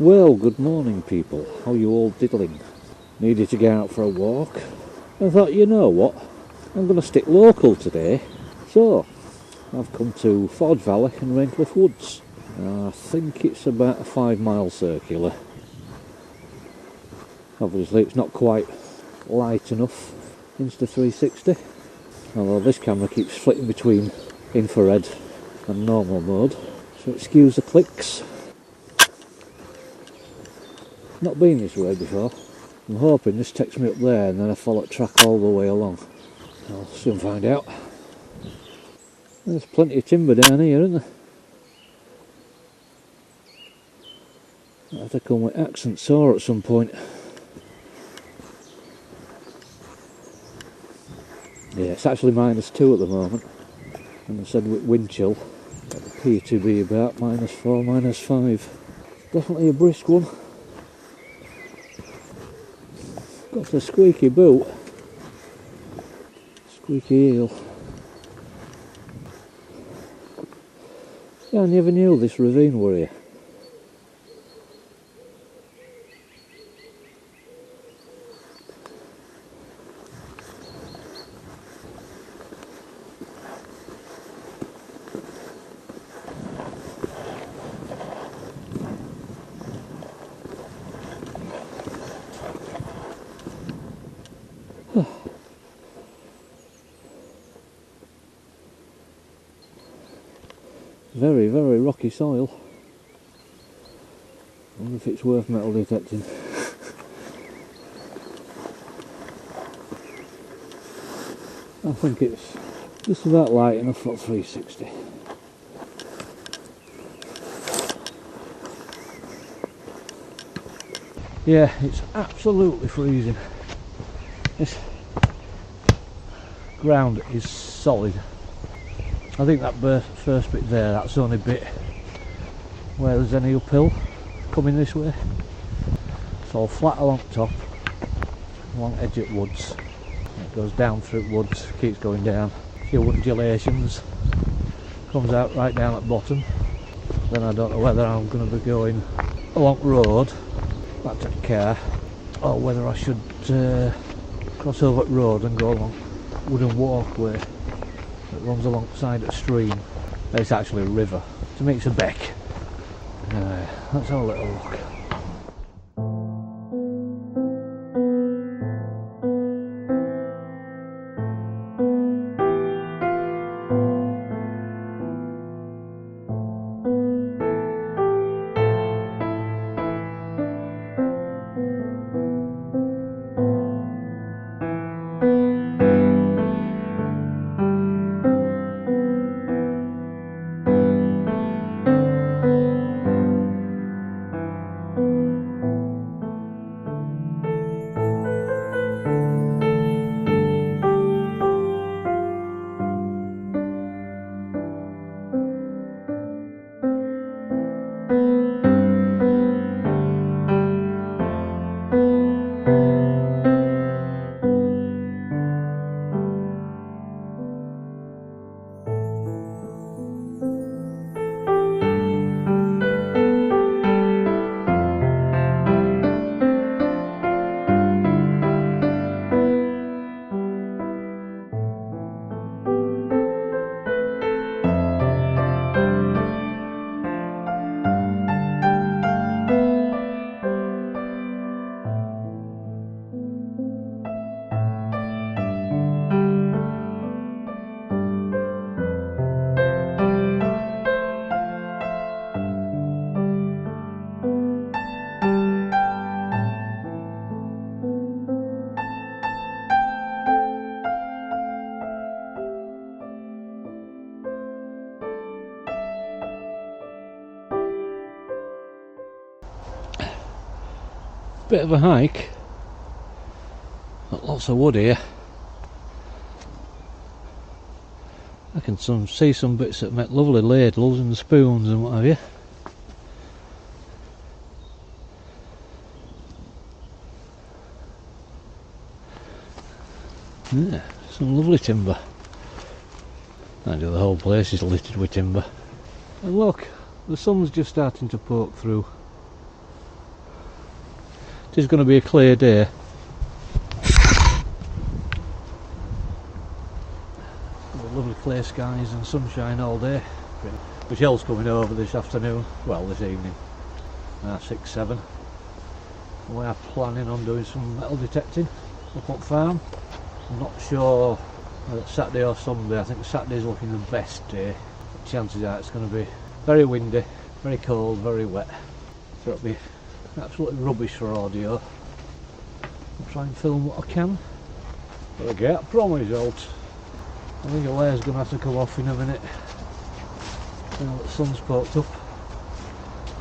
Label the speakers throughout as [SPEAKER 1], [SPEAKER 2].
[SPEAKER 1] Well, good morning people, how you all diddling? Needed to get out for a walk. I thought, you know what, I'm going to stick local today. So, I've come to Forge Valley and Raincliffe Woods. I think it's about a 5-mile circular. Obviously it's not quite light enough Insta360, although this camera keeps flitting between infrared and normal mode, so excuse the clicks. Not been this way before. I'm hoping this takes me up there and then I follow the track all the way along. I'll soon find out. There's plenty of timber down here, isn't there? I'll have to come with accent saw at some point. Yeah, it's actually -2 at the moment, and I said with wind chill it appear to be about -4, -5. Definitely a brisk one. Got a squeaky boot, squeaky heel. Yeah, I never knew this ravine were here. Very, very rocky soil. I wonder if it's worth metal detecting. I think it's just about light enough for 360. Yeah, it's absolutely freezing. This ground is solid. I think that first bit there, that's the only bit where there's any uphill coming this way. It's all flat along top, along edge of woods. It goes down through woods, keeps going down. A few undulations, comes out right down at the bottom. Then I don't know whether I'm going to be going along the road, back to the car, or whether I should cross over the road and go along wooden walkway that runs alongside a stream. It's actually a river. To me it's a beck. Anyway, let's have a little look. Bit of a hike, got lots of wood here. I can see some bits that make lovely ladles and spoons and what have you. Yeah, some lovely timber. I do, the whole place is littered with timber. And look, the sun's just starting to poke through It is going to be a clear day. Lovely clear skies and sunshine all day. Michelle's coming over this afternoon, well this evening, 6, 7. We are planning on doing some metal detecting up on farm. I'm not sure whether it's Saturday or Sunday. I think Saturday's looking the best day. Chances are it's going to be very windy, very cold, very wet. So it'll be absolutely rubbish for audio. I'll try and film what I can. But I get a promo result. I think the layer's going to have to come off in a minute. Now that the sun's poked up.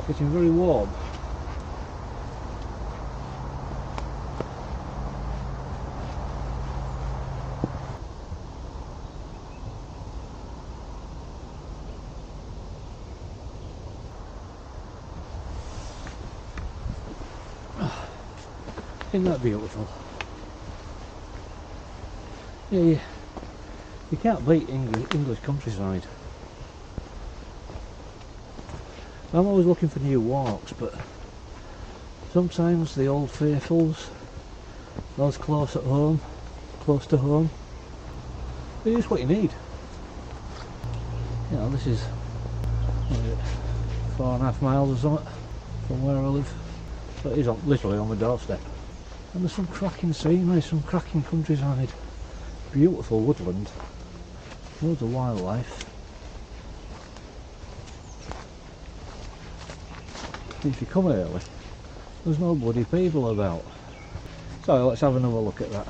[SPEAKER 1] It's getting very warm. Isn't that beautiful? Yeah, you can't beat English countryside. I'm always looking for new walks, but sometimes the old faithfuls, those close at home, close to home, they're just what you need. You know, this is what is it, 4.5 miles or something from where I live, but it is literally on the doorstep. And there's some cracking scenery, some cracking countryside, beautiful woodland, loads of wildlife. If you come early, there's no bloody people about. So let's have another look at that.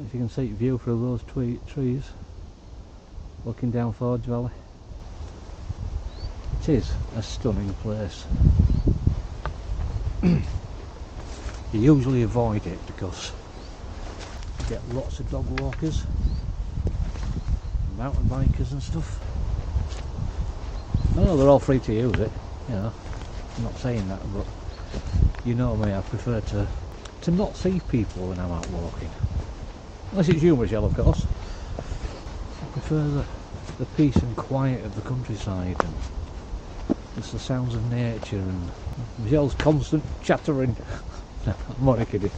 [SPEAKER 1] If you can see the view through those trees, looking down Forge Valley. It is a stunning place. You usually avoid it because you get lots of dog walkers, mountain bikers and stuff. I know they're all free to use it, you know, I'm not saying that, but you know me, I prefer to not see people when I'm out walking. Unless it's you, Michelle, of course. I prefer the peace and quiet of the countryside and just the sounds of nature and Michelle's constant chattering. I'm only kidding.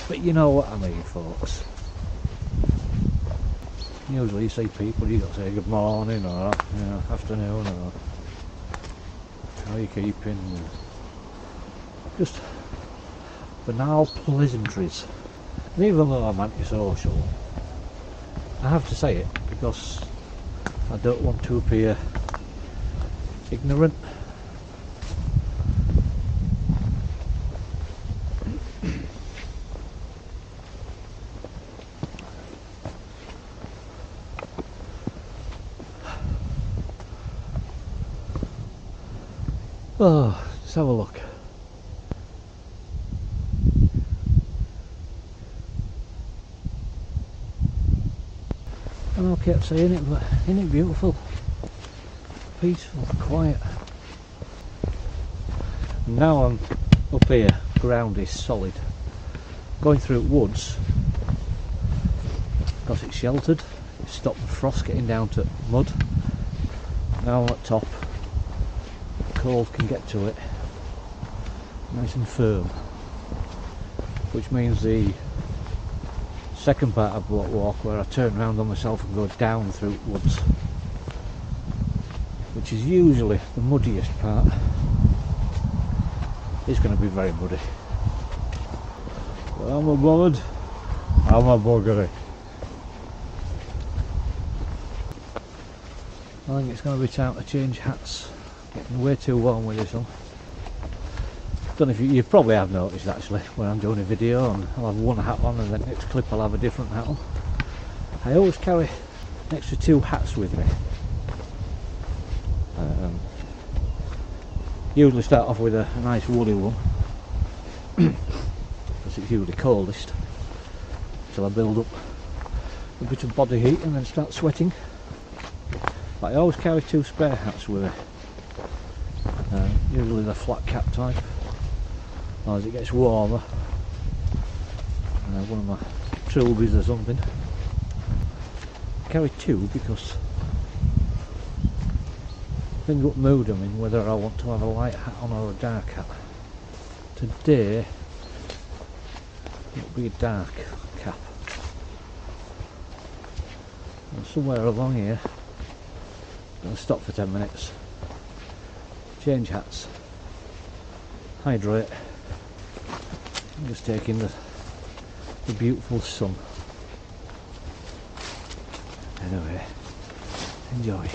[SPEAKER 1] But you know what I mean, folks. Usually you see people, you got to say good morning or afternoon or how you keeping. Just banal pleasantries. And even though I'm antisocial, I have to say it because I don't want to appear ignorant. Oh, let's have a look. I know I kept saying it, but isn't it beautiful? Peaceful, quiet. Now I'm up here, ground is solid. Going through woods, because it's sheltered, it's stopped the frost getting down to mud. Now I'm at top, the cold can get to it, nice and firm. Which means the second part of Block Walk, where I turn around on myself and go down through woods, which is usually the muddiest part, is going to be very muddy. But I'm not bothered, I'm a buggery. I think it's going to be time to change hats. Getting way too warm with this one. Don't know if you probably have noticed actually when I'm doing a video and I'll have one hat on and then next clip I'll have a different hat on. I always carry an extra 2 hats with me. Usually start off with a nice woolly one because it's usually coldest, till I build up a bit of body heat and then start sweating. But I always carry 2 spare hats with me, usually the flat cap type, or as it gets warmer, one of my trilbies or something. I carry 2 because depends what mood I'm in, whether I want to have a light hat on or a dark hat. Today it'll be a dark cap. And somewhere along here I'm going to stop for 10 minutes, change hats, hydrate, and just take in the beautiful sun. Anyway, enjoy.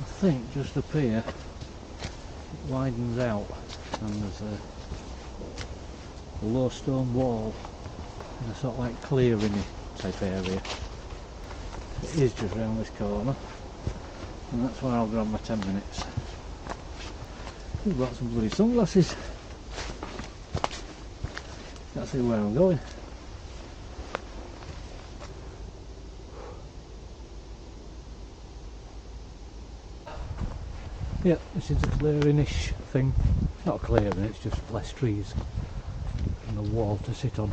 [SPEAKER 1] I think just up here it widens out and there's a low stone wall in a sort of like clearing type area. It is just round this corner and that's where I'll grab my 10 minutes. I've got some bloody sunglasses. Can't see where I'm going. Yeah, this is a clearing-ish thing. Not a clearing, it's just less trees and a wall to sit on.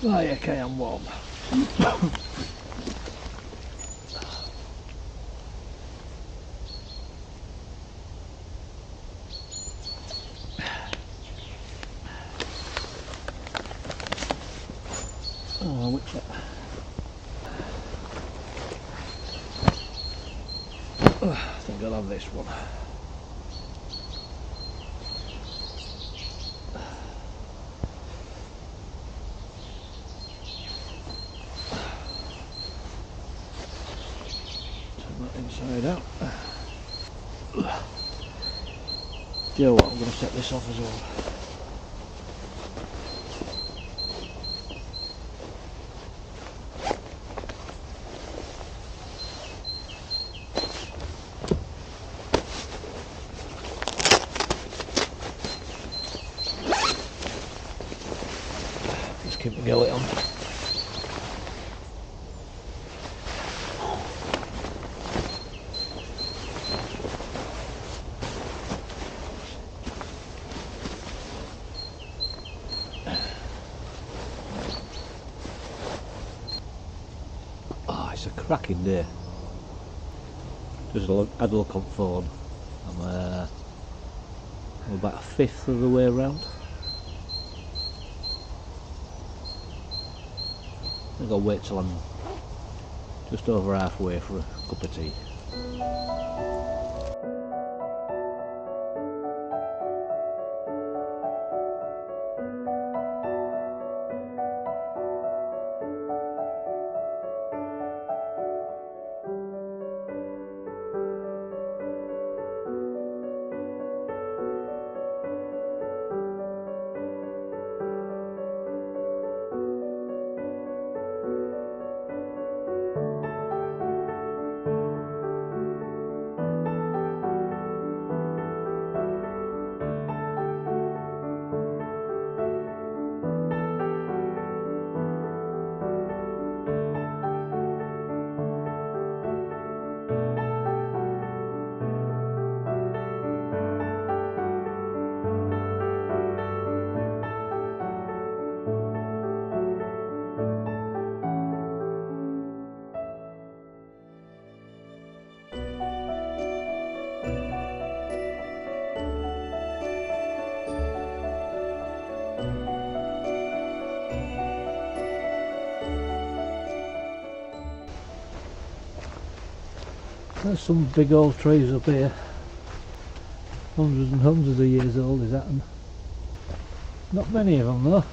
[SPEAKER 1] Right, okay, I'm warm. Oh, which one? I think I'll have this one. Side out. Do you know what, I'm going to set this off as well. Just keep the gullet on. It's a cracking day. Just had a look on phone. I'm about a fifth of the way around. I think I'll wait till I'm just over halfway for a cup of tea. There's some big old trees up here, hundreds and hundreds of years old is that, and not many of them though.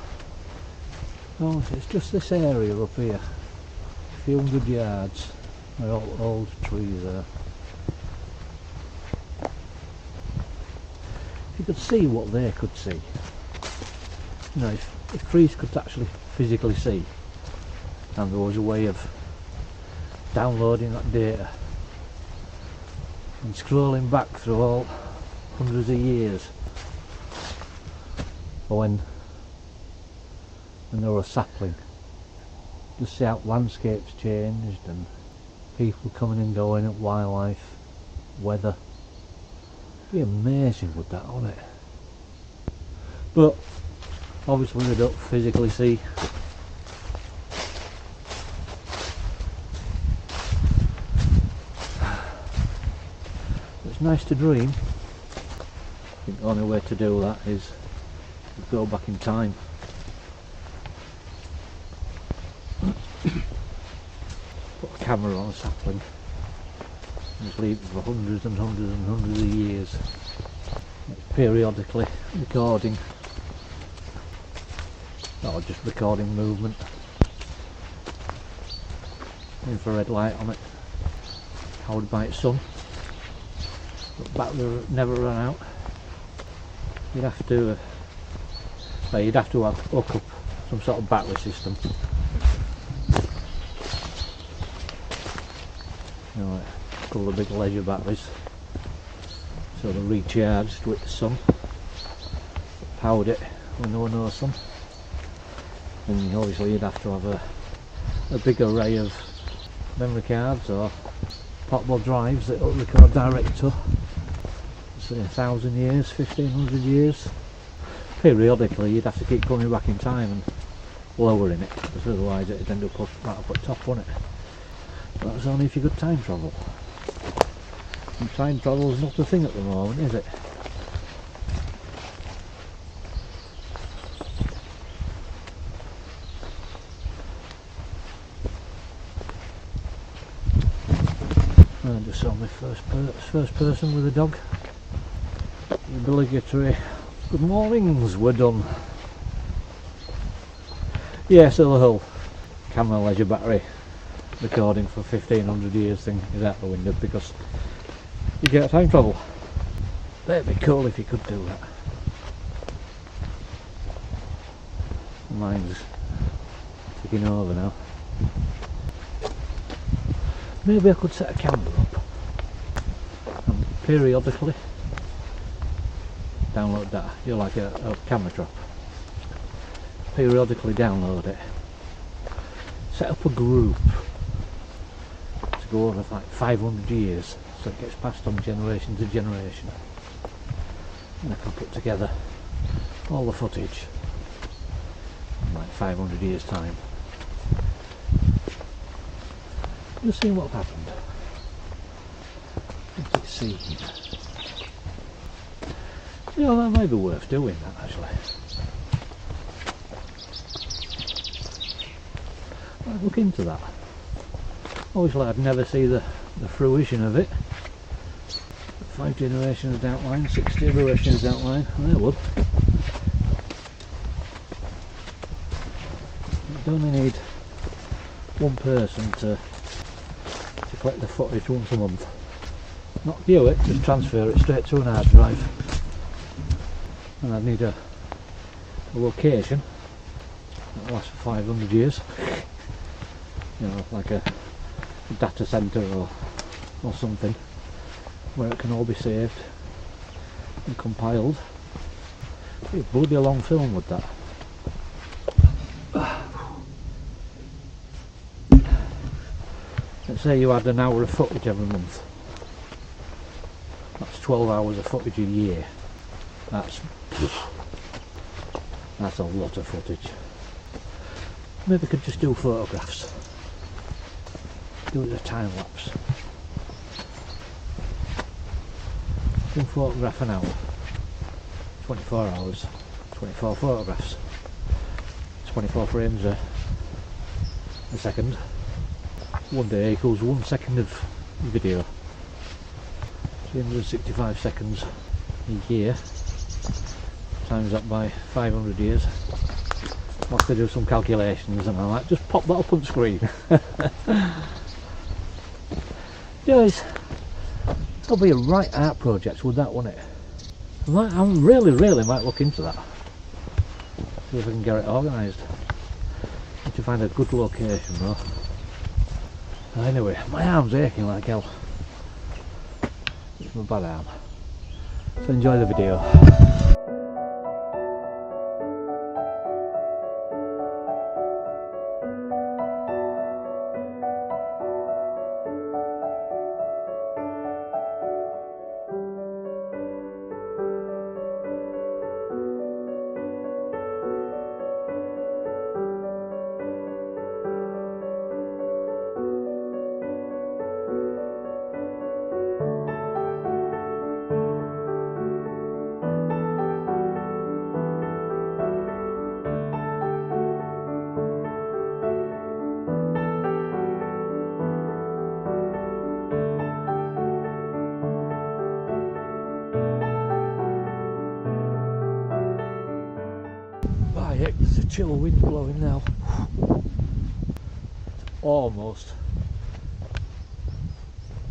[SPEAKER 1] No, it's just this area up here, a few hundred yards, they're all old trees there. If you could see what they could see, you know, if trees could actually physically see, and there was a way of downloading that data and scrolling back through all hundreds of years, or when there was a sapling, just see how landscapes changed and people coming and going, wildlife, weather. It'd be amazing with that, wouldn't it? But obviously we don't physically see. It's nice to dream. I think the only way to do that is to go back in time. Put a camera on a sapling and just leave it for hundreds and hundreds and hundreds of years. It's periodically recording, or just recording movement. Infrared light on it, powered by its sun. But battery never run out. You'd have to hook up some sort of battery system. You know, a couple of big leisure batteries, so they're recharged with the sun. Powered it when there was no sun. And obviously you'd have to have a big array of memory cards or portable drives that will record direct to, say, 1,000 years, 1,500 years. Periodically you'd have to keep coming back in time and lowering it, because otherwise it'd end up right up at top, wouldn't it? But that's only if you could time travel. And time travel is not a thing at the moment, is it? I just saw my first person with a dog. The obligatory good mornings were done. Yeah, so the whole camera leisure battery recording for 1500 years thing is out the window because you get time travel. That'd be cool if you could do that. Mine's ticking over now. Maybe I could set a camera up and periodically download that. You're like a camera trap. Periodically download it. Set up a group to go over like 500 years so it gets passed on generation to generation. And I can put together all the footage in like 500 years time. Just seeing what happened. What's it seen? You know, that might be worth doing that actually. I'd look into that. Obviously I'd never see the fruition of it. 5 generations down the line, 6 generations down the line, and they would. You only need one person to collect the footage once a month. Not view it, just transfer it straight to an hard drive. And I'd need a location that lasts for 500 years. You know, like a data centre or something where it can all be saved and compiled. It'd be bloody a long film with that. Let's say you had an hour of footage every month. That's 12 hours of footage a year. That's a lot of footage. Maybe I could just do photographs. Do it as a time lapse. 1 photograph an hour. 24 hours. 24 photographs. 24 frames a second. 1 day equals 1 second of video. 365 seconds a year. Times that by 500 years. I'll have to do some calculations and all that. Just pop that up on screen. Guys, it'll be a right art project with that, wouldn't it? I really might look into that. See if I can get it organised. Need to find a good location though. Anyway, my arm's aching like hell. It's my bad arm. So enjoy the video. There's a chill wind blowing now. It's almost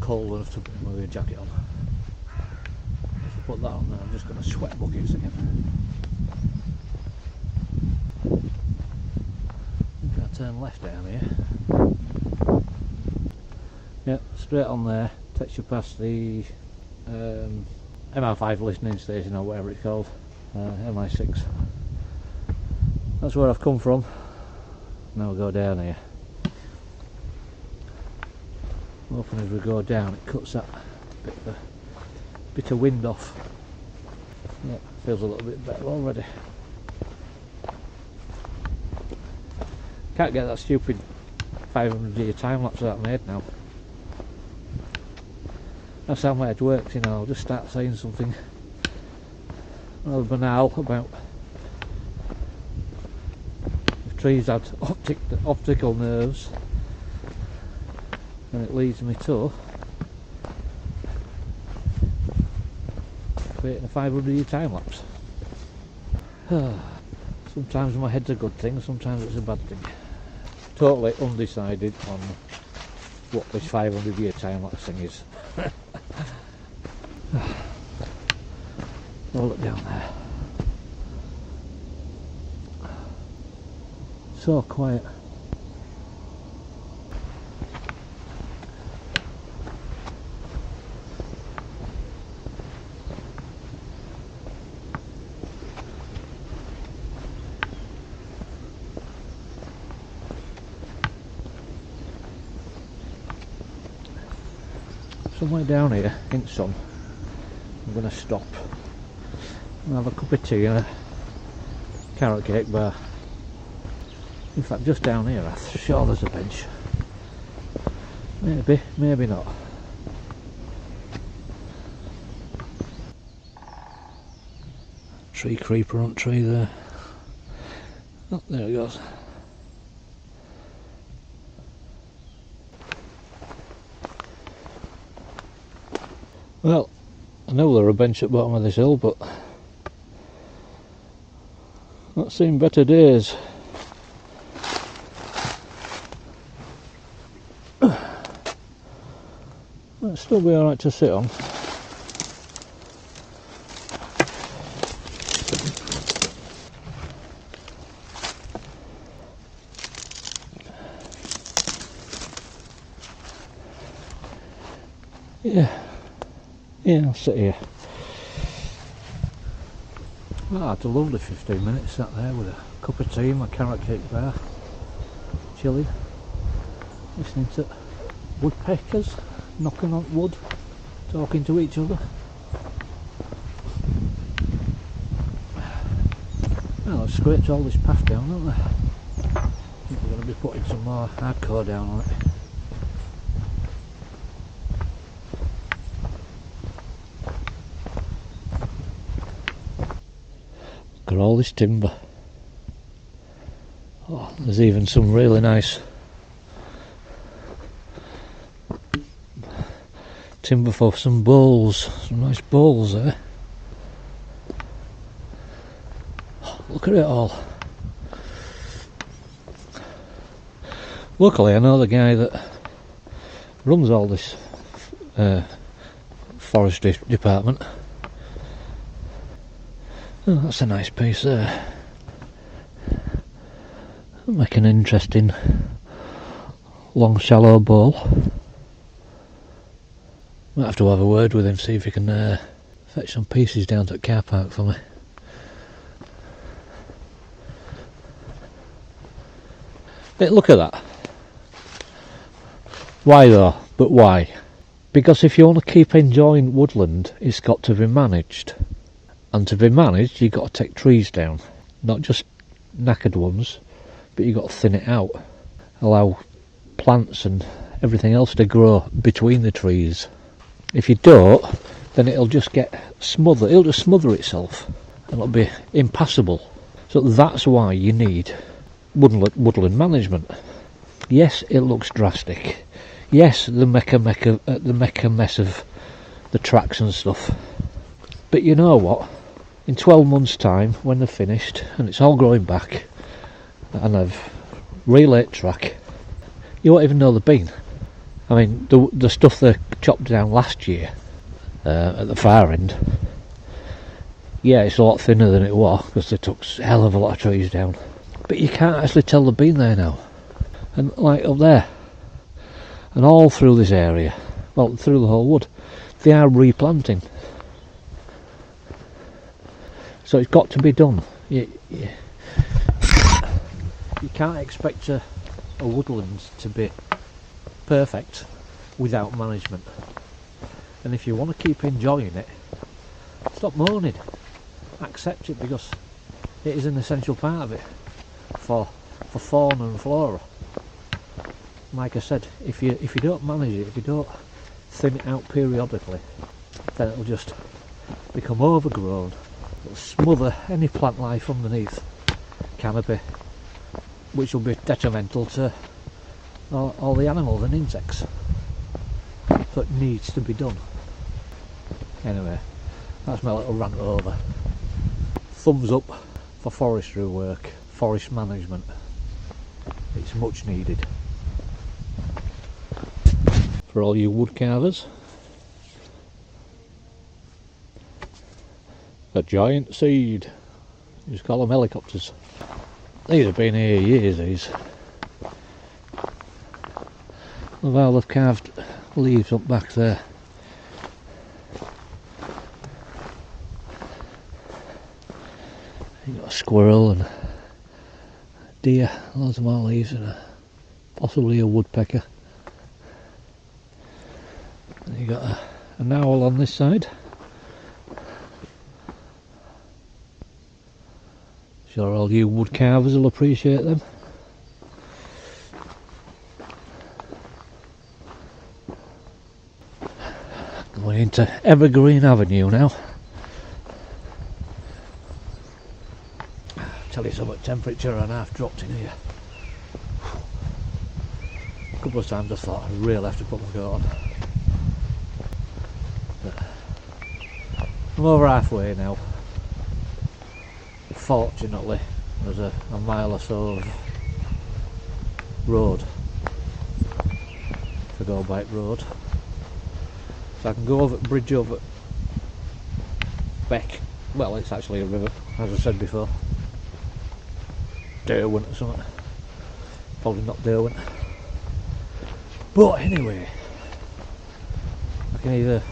[SPEAKER 1] cold enough to put my jacket on. If I put that on there, I'm just going to sweat buckets again. I'm going to turn left down here. Yep, straight on there. Takes you past the MI5 listening station or whatever it's called. MI6. That's where I've come from. Now we'll go down here. Hoping as we go down it cuts that bit of wind off. Yeah, feels a little bit better already. Can't get that stupid 500 year time lapse that I made now. That's how my head works, you know. I'll just start saying something rather banal about trees had optical nerves, and it leads me to creating a 500 year time lapse. Sometimes my head's a good thing, sometimes it's a bad thing. Totally undecided on what this 500-year time-lapse thing is. Oh, look down there. So quiet. Somewhere down here in sun, I'm going to stop and have a cup of tea and a carrot cake bar. In fact, just down here, I'm sure there's a bench. Maybe, maybe not. Tree creeper on tree there. Oh, there it goes. Well, I know there are a bench at the bottom of this hill, but I've seen better days. That'll still be alright to sit on. Yeah, I'll sit here. Well, I had a lovely 15 minutes sat there with a cup of tea and my carrot cake bar, chilling, listening to woodpeckers knocking on wood, talking to each other. Well, I've scraped all this path down, haven't I? I think we're going to be putting some more hardcore down on it. Look at all this timber. Oh, there's even some really nice timber for some bowls, some nice bowls there. Oh, look at it all. Luckily I know the guy that runs all this forestry department. Oh, that's a nice piece there. Make an interesting long shallow bowl. Might have to have a word with him, see if he can fetch some pieces down to the car park for me. Hey, look at that. Why though? But why? Because if you want to keep enjoying woodland, it's got to be managed. And to be managed, you've got to take trees down. Not just knackered ones, but you've got to thin it out. Allow plants and everything else to grow between the trees. If you don't, then it'll just get smothered. It'll just smother itself. And it'll be impassable. So that's why you need woodland management. Yes, it looks drastic. Yes, the mecca mess of the tracks and stuff. But you know what? In 12 months' time, when they're finished and it's all growing back, and I've relayed track, you won't even know they've been. I mean, the stuff they chopped down last year at the far end, yeah, it's a lot thinner than it was because they took a hell of a lot of trees down. But you can't actually tell they've been there now. And like up there, and all through this area, well, through the whole wood, they are replanting. So it's got to be done. You can't expect a woodland to be perfect without management. And if you want to keep enjoying it, stop moaning. Accept it, because it is an essential part of it for fauna and flora. Like I said, if you don't manage it, if you don't thin it out periodically, then it'll just become overgrown. It'll smother any plant life underneath canopy, which will be detrimental to all the animals and insects. So it needs to be done. Anyway, that's my little rant over. Thumbs up for forestry work, forest management. It's much needed. for all you wood carvers. A giant seed. You just call them helicopters. These have been here years, these. Look how they've carved leaves up back there. You've got a squirrel and a deer, loads of more leaves, and possibly a woodpecker. And you've got an owl on this side. Sure all you wood carvers will appreciate them. Going into Evergreen Avenue now. Tell you something, temperature and half dropped in here. A couple of times I thought I really have to put my coat on. But I'm over halfway now. Fortunately, there's a mile or so of road, to go bike road, so I can go over the bridge over Beck. Well, it's actually a river, as I said before. Derwent or something. Probably not Derwent. But anyway, I can either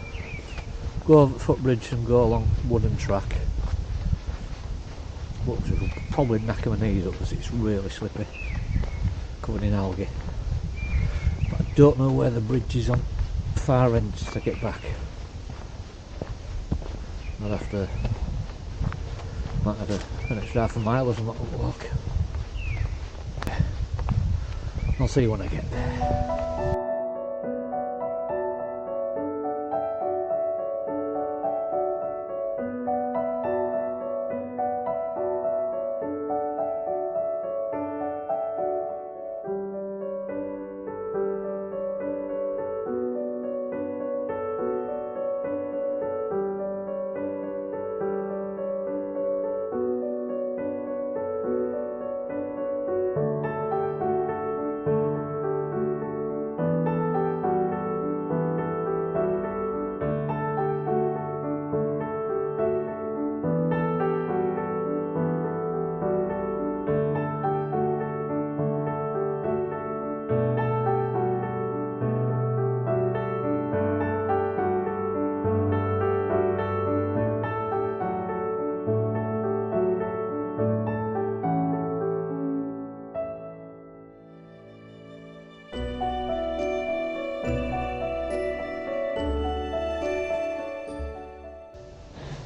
[SPEAKER 1] go over the footbridge and go along wooden track, which will probably knacker my knees up because it's really slippy, covered in algae. But I don't know where the bridge is on far end to get back. I'll have to, might have an extra half a mile or something to walk. I'll see you when I get there.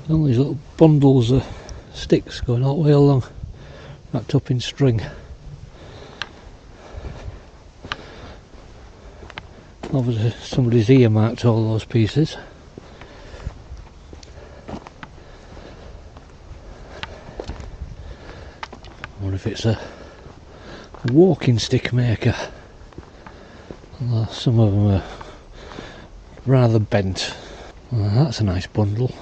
[SPEAKER 1] All these little bundles of sticks going all the way along, wrapped up in string. Obviously somebody's earmarked all those pieces. I wonder if it's a walking stick maker. Although some of them are rather bent. Well, that's a nice bundle.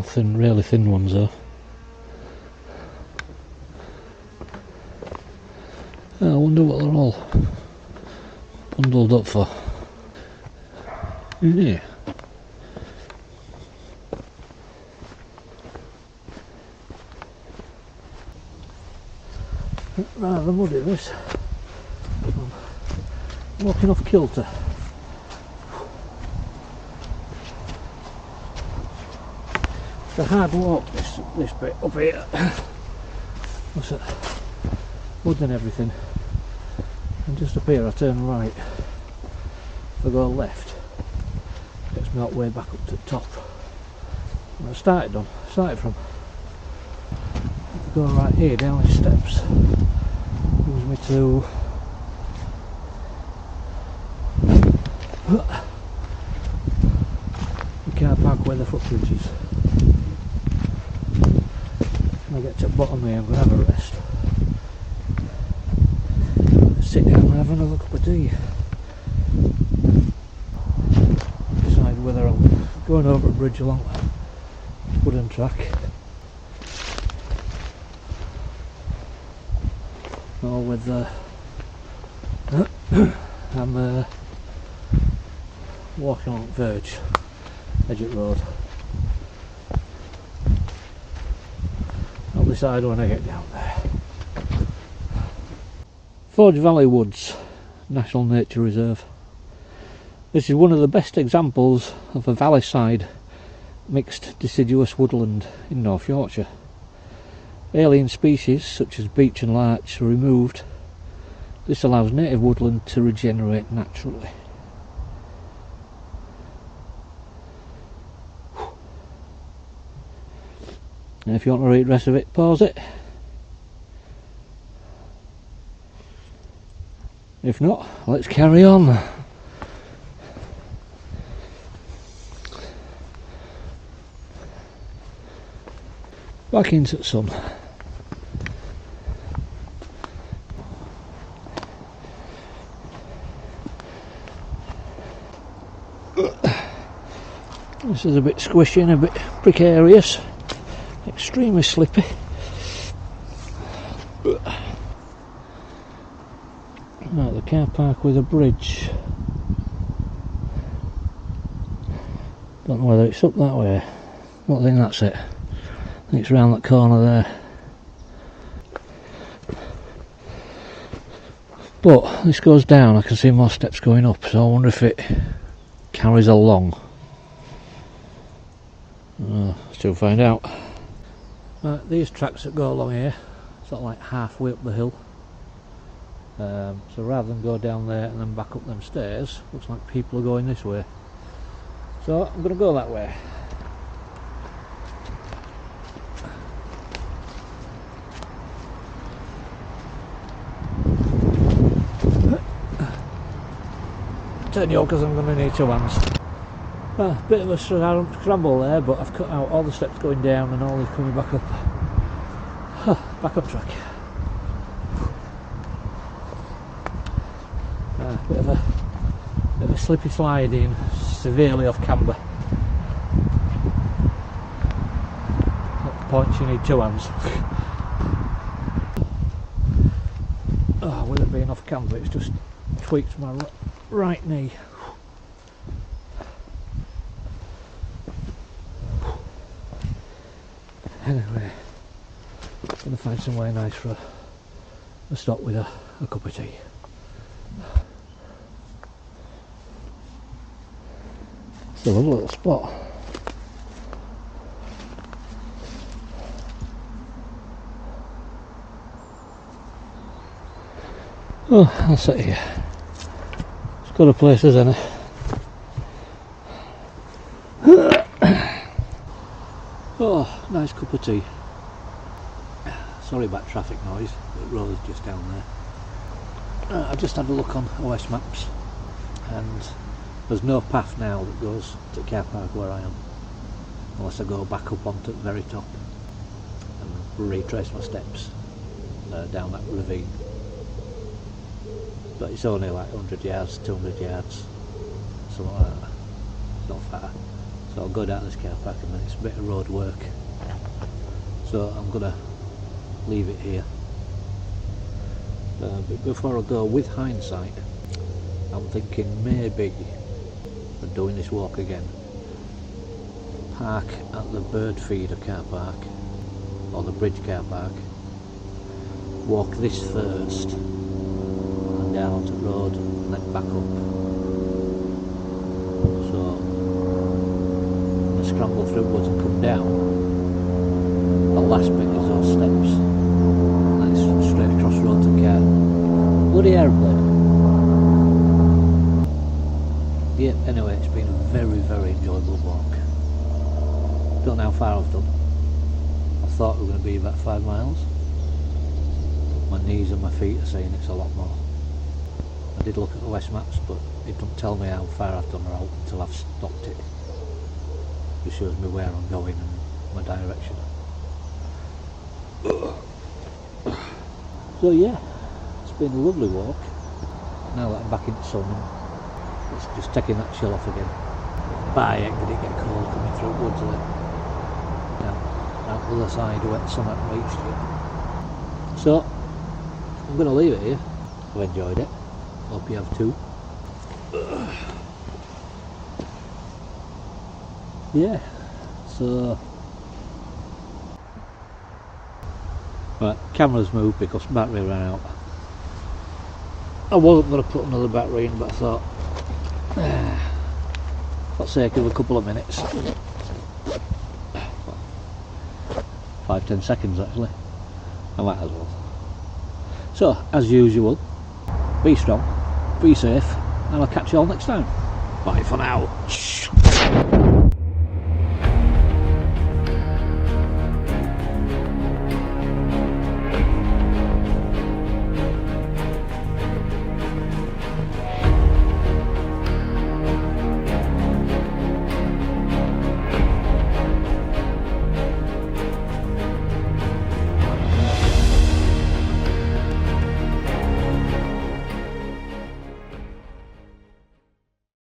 [SPEAKER 1] Thin, really thin ones though. I wonder what they're all bundled up for. Yeah. Rather muddy this. I'm walking off kilter. It's a hard walk this bit up here. What's it? Mud and everything. And just up here I turn right. If I go left, it gets me all the way back up to the top. And I started from. If I go right here down these steps, brings me to the car park where the footbridge is. When I get to the bottom here, I'm going to have a rest. Sit down and have another cup of tea. Decide whether I'm going over a bridge along that wooden track or with I'm walking on verge, edge of road. I'll decide when I get down there. Forge Valley Woods National Nature Reserve. This is one of the best examples of a valley side mixed deciduous woodland in North Yorkshire. Alien species such as beech and larch are removed. This allows native woodland to regenerate naturally. And if you want to read the rest of it, pause it. If not, let's carry on. Back into the sun. This is a bit squishy and a bit precarious, extremely slippy. Right, the car park with a bridge. Don't know whether it's up that way. I don't think that's it. I think it's round that corner there. But this goes down, I can see more steps going up, so I wonder if it carries along. Still find out. Right, these tracks that go along here, sort of like halfway up the hill. So rather than go down there and then back up them stairs, looks like people are going this way. So I'm going to go that way. Turn you because I'm going to need two hands. Bit of a scramble there, but I've cut out all the steps going down and all these coming back up. Back on track. Bit of a slippy sliding, severely off camber. At the point you need two hands. With it being off camber, it's just tweaked my right knee. Anyway, I'm going to find somewhere nice for a stop with a cup of tea. It's a lovely little spot. Oh, I'll sit here. It's got a place, isn't it? Oh, nice cup of tea. Sorry about traffic noise, the road's just down there. I just had a look on OS Maps and there's no path now that goes to the car park where I am, unless I go back up onto the very top and retrace my steps down that ravine. But it's only like 100 yards, 200 yards, something like that. It's not far. So I'll go down this car park and then it's a bit of road work. So I'm going to leave it here. But before I go, with hindsight, I'm thinking maybe of doing this walk again. Park at the bird feeder car park, or the bridge car park. Walk this first, and down onto the road, and then back up. So, when I scramble through woods and come down, the last bit is those steps. And then it's straight across the road to the car. Bloody airplane. Yeah, anyway, it's been a very, very enjoyable walk. Don't know how far I've done. I thought we were going to be about 5 miles. My knees and my feet are saying it's a lot more. I did look at the West Maps, but it doesn't tell me how far I've done or until I've stopped it. It shows me where I'm going and my direction. So yeah, it's been a lovely walk. Now that I'm back in the sun, it's just taking that chill off again. But heck did it get cold coming through the woods there. Now, out the other side where the sun hadn't reached yet. So, I'm going to leave it here. I've enjoyed it. Hope you have too. Yeah, so right, camera's moved because battery ran out. I wasn't going to put another battery in, but I thought for the sake of a couple of minutes, 5-10 seconds actually, I might as well. So as usual, be strong, be safe, and I'll catch you all next time. Bye for now.